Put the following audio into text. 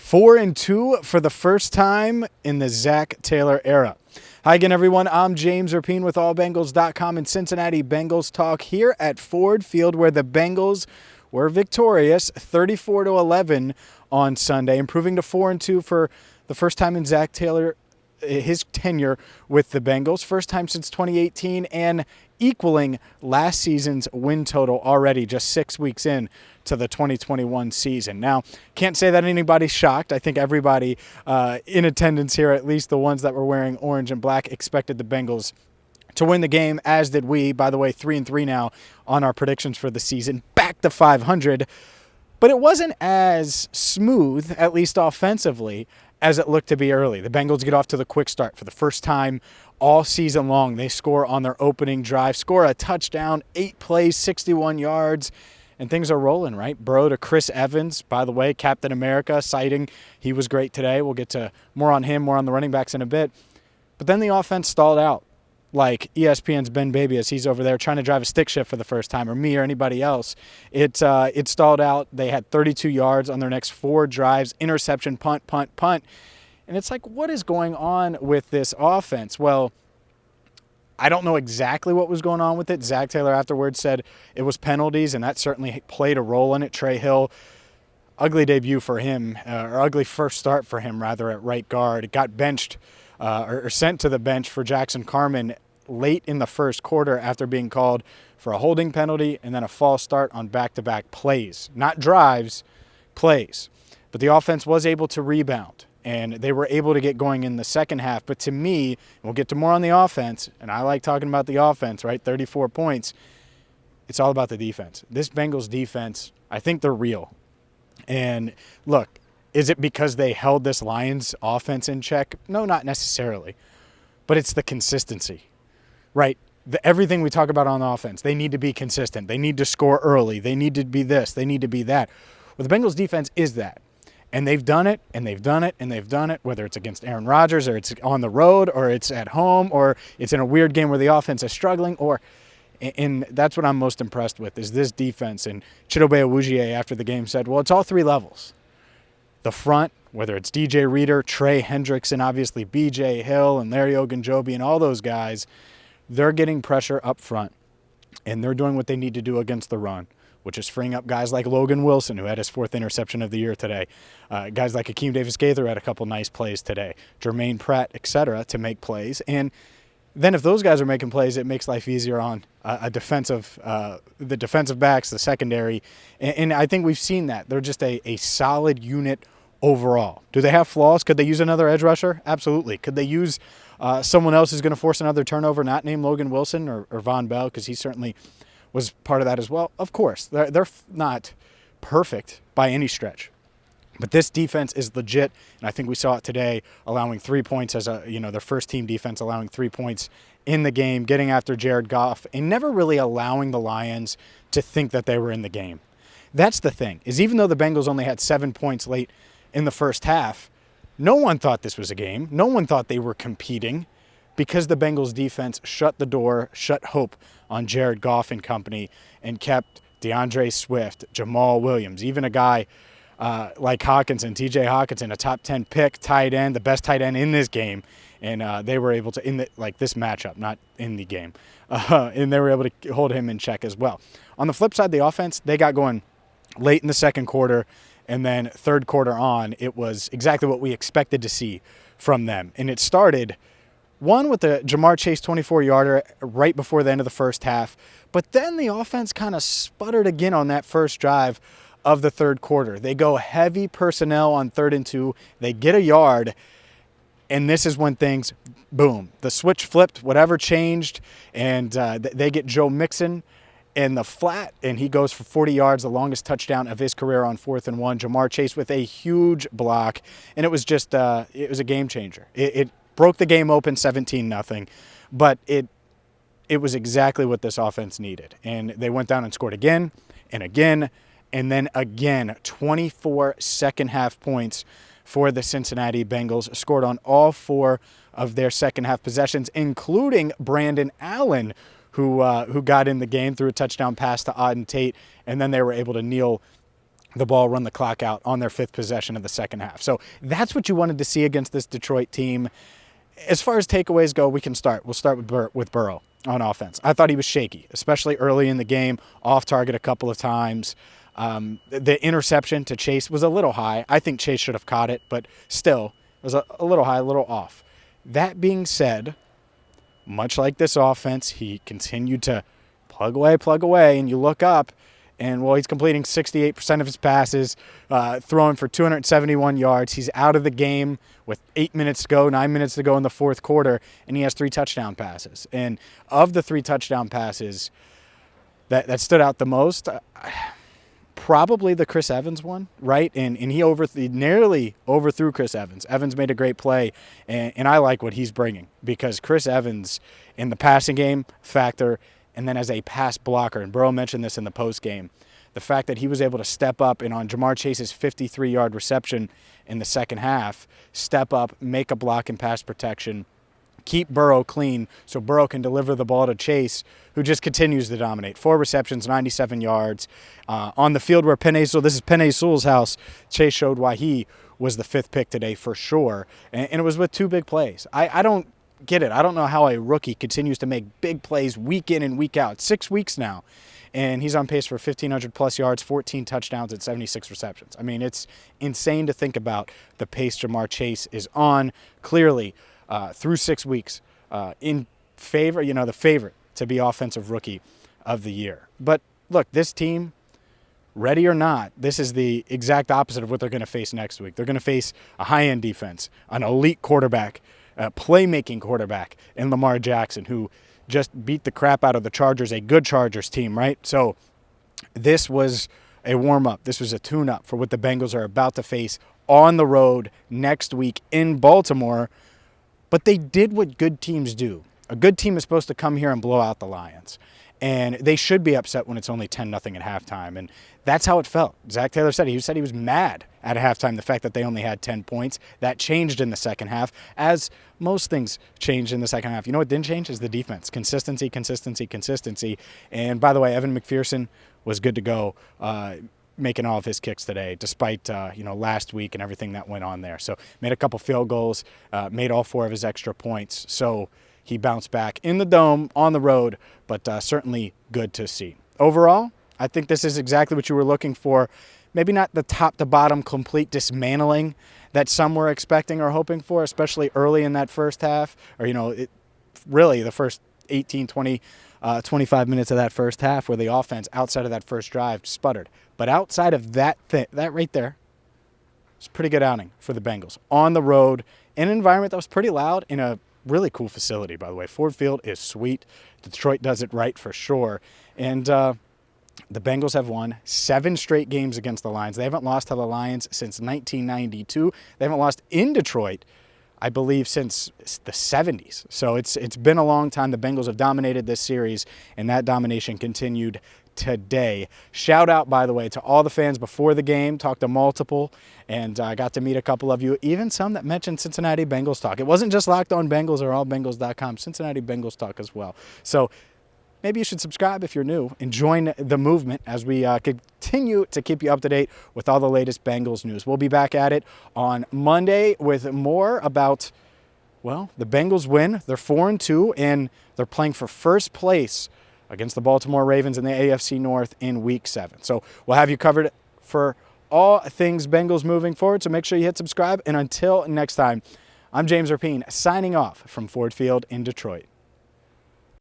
4-2 for the first time in the Zach Taylor era. Hi again, everyone. I'm James Rapien with AllBengals.com and Cincinnati Bengals Talk here at Ford Field, where the Bengals were victorious 34-11 on Sunday, improving to 4-2 for the first time in Zach Taylor, his tenure with the Bengals, first time since 2018, and equaling last season's win total already just 6 weeks in to the 2021 season. Now, can't say that anybody's shocked. I think everybody in attendance here, at least the ones that were wearing orange and black, expected the Bengals to win the game, as did we. By the way, 3-3 now on our predictions for the season, back to 500. But it wasn't as smooth, at least offensively, as it looked to be early. The Bengals get off to the quick start for the first time all season long. They score on their opening drive, score a touchdown, 8 plays, 61 yards, and things are rolling, right? Burrow to Chris Evans, by the way, Captain America, citing he was great today. We'll get to more on him, more on the running backs in a bit. But then the offense stalled out, like ESPN's Ben Baby, as he's over there trying to drive a stick shift for the first time, or me or anybody else. It stalled out. They had 32 yards on their next 4 drives, interception, punt. And it's like, what is going on with this offense? Well, I don't know exactly what was going on with it. Zach Taylor afterwards said it was penalties, and that certainly played a role in it. Trey Hill, ugly debut for him, or ugly first start for him, rather, at right guard. Got benched or sent to the bench for Jackson Carman late in the first quarter after being called for a holding penalty and then a false start on back-to-back plays. Not drives, plays. But the offense was able to rebound, and they were able to get going in the second half. But to me, we'll get to more on the offense, and I like talking about the offense, right? 34 points. It's all about the defense. This Bengals defense, I think they're real. And look, is it because they held this Lions offense in check? No, not necessarily. But it's the consistency, right? Everything we talk about on offense, they need to be consistent. They need to score early. They need to be this. They need to be that. Well, the Bengals defense is that. And they've done it, and they've done it, and they've done it, whether it's against Aaron Rodgers or it's on the road or it's at home or it's in a weird game where the offense is struggling. And that's what I'm most impressed with is this defense. And Chidobe Awuzie after the game said, well, it's all 3 levels. The front, whether it's DJ Reader, Trey Hendrickson, obviously BJ Hill and Larry Ogunjobi and all those guys, they're getting pressure up front, and they're doing what they need to do against the run, which is freeing up guys like Logan Wilson, who had his 4th interception of the year today. Guys like Akeem Davis-Gaither had a couple nice plays today. Jermaine Pratt, etc., to make plays. And then if those guys are making plays, it makes life easier on the defensive backs, the secondary. And I think we've seen that. They're just a solid unit overall. Do they have flaws? Could they use another edge rusher? Absolutely. Could they use someone else who's going to force another turnover, not named Logan Wilson or Von Bell, because he certainly was part of that as well? Of course. They're not perfect by any stretch. But this defense is legit, and I think we saw it today, allowing 3 points as their first team defense, allowing 3 points in the game, getting after Jared Goff, and never really allowing the Lions to think that they were in the game. That's the thing, is even though the Bengals only had 7 points late in the first half, no one thought this was a game. No one thought they were competing because the Bengals defense shut the door, shut hope on Jared Goff and company, and kept DeAndre Swift, Jamal Williams, even a guy like Hawkinson, TJ Hawkinson, a top 10 pick, tight end, the best tight end in this game. And they were able to, this matchup, not in the game, and they were able to hold him in check as well. On the flip side, the offense, they got going late in the second quarter, and then third quarter on, it was exactly what we expected to see from them. And it started, one, with the Jamar Chase 24-yarder right before the end of the first half, but then the offense kind of sputtered again on that first drive of the third quarter. They go heavy personnel on 3rd and 2. They get a yard, and this is when things, boom, the switch flipped, whatever changed, and they get Joe Mixon in the flat, and he goes for 40 yards, the longest touchdown of his career on 4th and 1. Jamar Chase with a huge block, and it was just it was a game changer. It broke the game open 17-0, but it was exactly what this offense needed. And they went down and scored again and again and then again. 24 second-half points for the Cincinnati Bengals, scored on all 4 of their second-half possessions, including Brandon Allen, who got in the game through a touchdown pass to Auden Tate, and then they were able to kneel the ball, run the clock out on their 5th possession of the second half. So that's what you wanted to see against this Detroit team. As far as takeaways go, we can start. We'll start with Burrow on offense. I thought he was shaky, especially early in the game, off target a couple of times. The interception to Chase was a little high. I think Chase should have caught it, but still, it was a little high, a little off. That being said, much like this offense, he continued to plug away, and you look up, and, well, he's completing 68% of his passes, throwing for 271 yards. He's out of the game with 9 minutes to go in the fourth quarter, and he has 3 touchdown passes. And of the 3 touchdown passes that stood out the most, probably the Chris Evans one, right? And he nearly overthrew Chris Evans. Evans made a great play, and I like what he's bringing, because Chris Evans in the passing game factor, and then as a pass blocker, and Burrow mentioned this in the post game, the fact that he was able to step up and on Jamar Chase's 53-yard reception in the second half, step up, make a block in pass protection, keep Burrow clean so Burrow can deliver the ball to Chase, who just continues to dominate. 4 receptions, 97 yards. On the field where this is Penei Sewell's house, Chase showed why he was the 5th pick today for sure. And it was with 2 big plays. I don't get it. I don't know how a rookie continues to make big plays week in and week out. 6 weeks now, and he's on pace for 1,500-plus yards, 14 touchdowns, and 76 receptions. I mean, it's insane to think about the pace Jamar Chase is on, clearly through 6 weeks, in favor, the favorite to be Offensive Rookie of the Year. But look, this team, ready or not, this is the exact opposite of what they're going to face next week. They're going to face a high-end defense, an elite quarterback, a playmaking quarterback in Lamar Jackson, who just beat the crap out of the Chargers, a good Chargers team, right? So this was a warm-up. This was a tune-up for what the Bengals are about to face on the road next week in Baltimore. But they did what good teams do. A good team is supposed to come here and blow out the Lions. And they should be upset when it's only 10-0 at halftime. And that's how it felt. Zach Taylor said he was mad at halftime, the fact that they only had 10 points. That changed in the second half, as most things changed in the second half. You know what didn't change is the defense. Consistency. And by the way, Evan McPherson was good to go, making all of his kicks today, despite last week and everything that went on there. So made a couple field goals, made all 4 of his extra points. So he bounced back in the Dome on the road, but certainly good to see. Overall, I think this is exactly what you were looking for. Maybe not the top-to-bottom complete dismantling that some were expecting or hoping for, especially early in that first half, or, really the first 18, 20, 25 minutes of that first half, where the offense, outside of that first drive, sputtered. But outside of that right there, it's a pretty good outing for the Bengals. On the road, in an environment that was pretty loud, in a really cool facility, by the way. Ford Field is sweet. Detroit does it right for sure. And the Bengals have won 7 straight games against the Lions. They haven't lost to the Lions since 1992. They haven't lost in Detroit, I believe, since the 70s. So it's been a long time. The Bengals have dominated this series, and that domination continued today. Shout out, by the way, to all the fans before the game. Talked to multiple, and I got to meet a couple of you, even some that mentioned Cincinnati Bengals Talk. It wasn't just Locked On Bengals or allbengals.com, Cincinnati Bengals Talk as well. So maybe you should subscribe if you're new and join the movement as we continue to keep you up to date with all the latest Bengals news. We'll be back at it on Monday with more about, well, the Bengals win. They're 4-2, and they're playing for first place against the Baltimore Ravens in the AFC North in Week 7. So we'll have you covered for all things Bengals moving forward, so make sure you hit subscribe. And until next time, I'm James Rapien, signing off from Ford Field in Detroit.